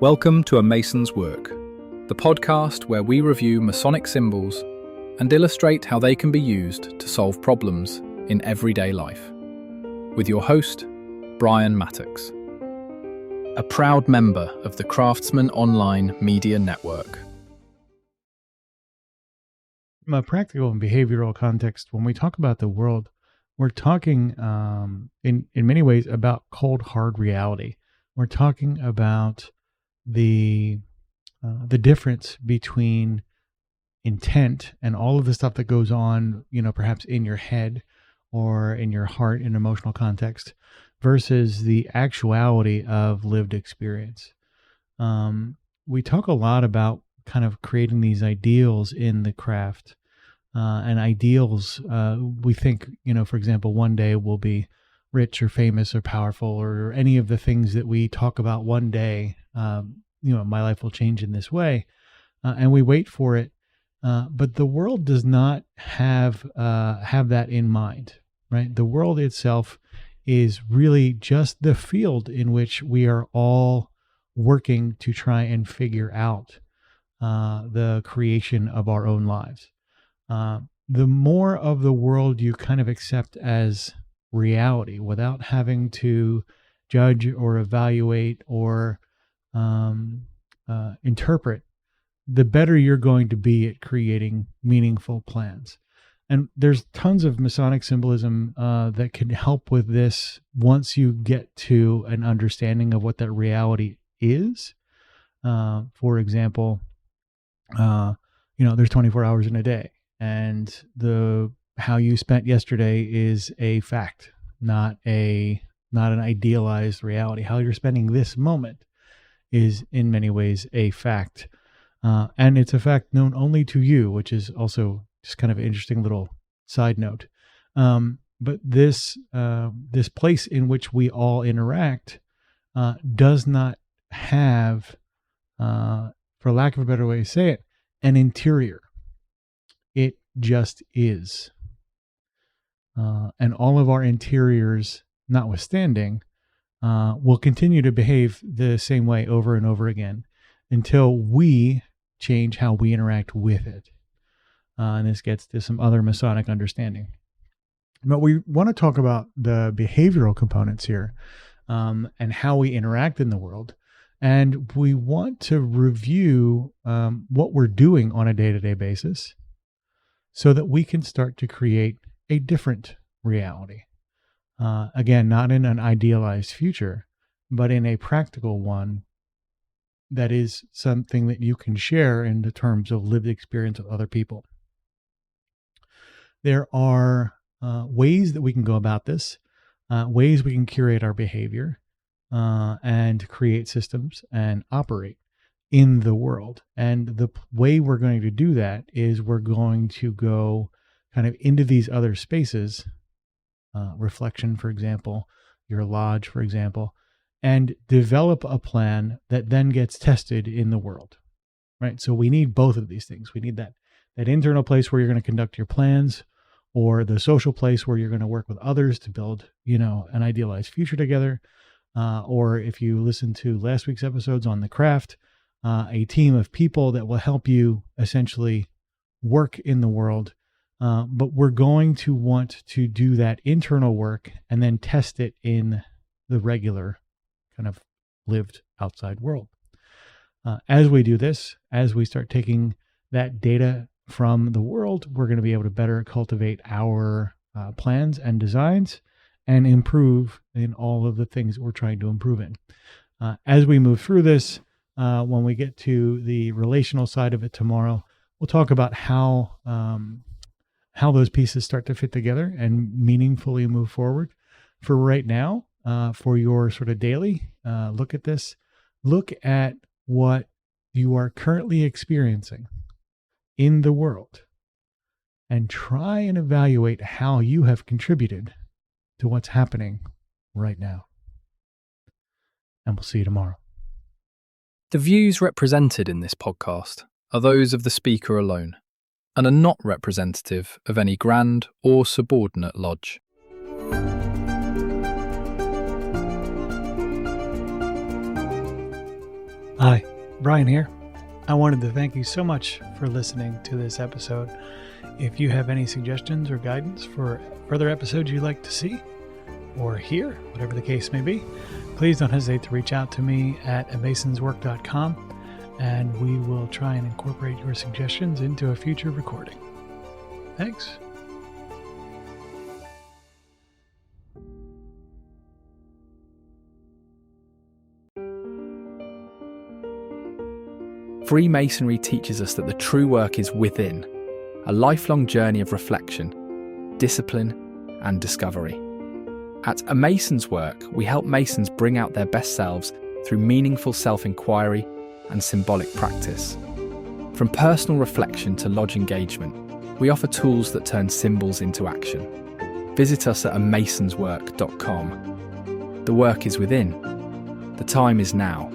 Welcome to A Mason's Work, the podcast where we review Masonic symbols and illustrate how they can be used to solve problems in everyday life. With your host, Brian Mattox, a proud member of the Craftsman Online Media Network. From a practical and behavioral context, when we talk about the world, we're talking in many ways about cold, hard reality. We're talking about the difference between intent and all of the stuff that goes on, perhaps in your head or in your heart in emotional context, versus the actuality of lived experience. We talk a lot about kind of creating these ideals in the craft. And ideals, we think, for example, one day we'll be rich or famous or powerful or any of the things that we talk about one day. My life will change in this way. And we wait for it. But the world does not have that in mind, right? The world itself is really just the field in which we are all working to try and figure out the creation of our own lives. The more of the world you kind of accept as reality without having to judge or evaluate or interpret, the better you're going to be at creating meaningful plans. And there's tons of Masonic symbolism that can help with this once you get to an understanding of what that reality is. For example, there's 24 hours in a day. And how you spent yesterday is a fact, not an idealized reality. How you're spending this moment is in many ways a fact. And it's a fact known only to you, which is also just kind of an interesting little side note. But this place in which we all interact does not have, for lack of a better way to say it, an interior. It just is. And all of our interiors, notwithstanding, will continue to behave the same way over and over again until we change how we interact with it. And this gets to some other Masonic understanding. But we want to talk about the behavioral components here and how we interact in the world. And we want to review what we're doing on a day-to-day basis, so that we can start to create a different reality. Again, not in an idealized future, but in a practical one that is something that you can share in the terms of lived experience with other people. There are ways that we can go about this, ways we can curate our behavior and create systems and operate in the world. And the way we're going to do that is we're going to go kind of into these other spaces, reflection, for example, your lodge, for example, and develop a plan that then gets tested in the world, right? So we need both of these things. We need that internal place where you're going to conduct your plans, or the social place where you're going to work with others to build, an idealized future together. Or if you listen to last week's episodes on the craft, a team of people that will help you essentially work in the world. But we're going to want to do that internal work and then test it in the regular kind of lived outside world. As we do this, as we start taking that data from the world, we're going to be able to better cultivate our plans and designs and improve in all of the things that we're trying to improve in. As we move through this, when we get to the relational side of it tomorrow, we'll talk about how those pieces start to fit together and meaningfully move forward. For right now, for your sort of daily look at this, look at what you are currently experiencing in the world and try and evaluate how you have contributed to what's happening right now. And we'll see you tomorrow. The views represented in this podcast are those of the speaker alone and are not representative of any grand or subordinate lodge. Hi, Brian here. I wanted to thank you so much for listening to this episode. If you have any suggestions or guidance for further episodes you'd like to see or hear, whatever the case may be, please don't hesitate to reach out to me at amasonswork.com, and we will try and incorporate your suggestions into a future recording. Thanks. Freemasonry teaches us that the true work is within, a lifelong journey of reflection, discipline, and discovery. At A Mason's Work, we help Masons bring out their best selves through meaningful self-inquiry and symbolic practice. From personal reflection to lodge engagement, we offer tools that turn symbols into action. Visit us at amasonswork.com. The work is within. The time is now.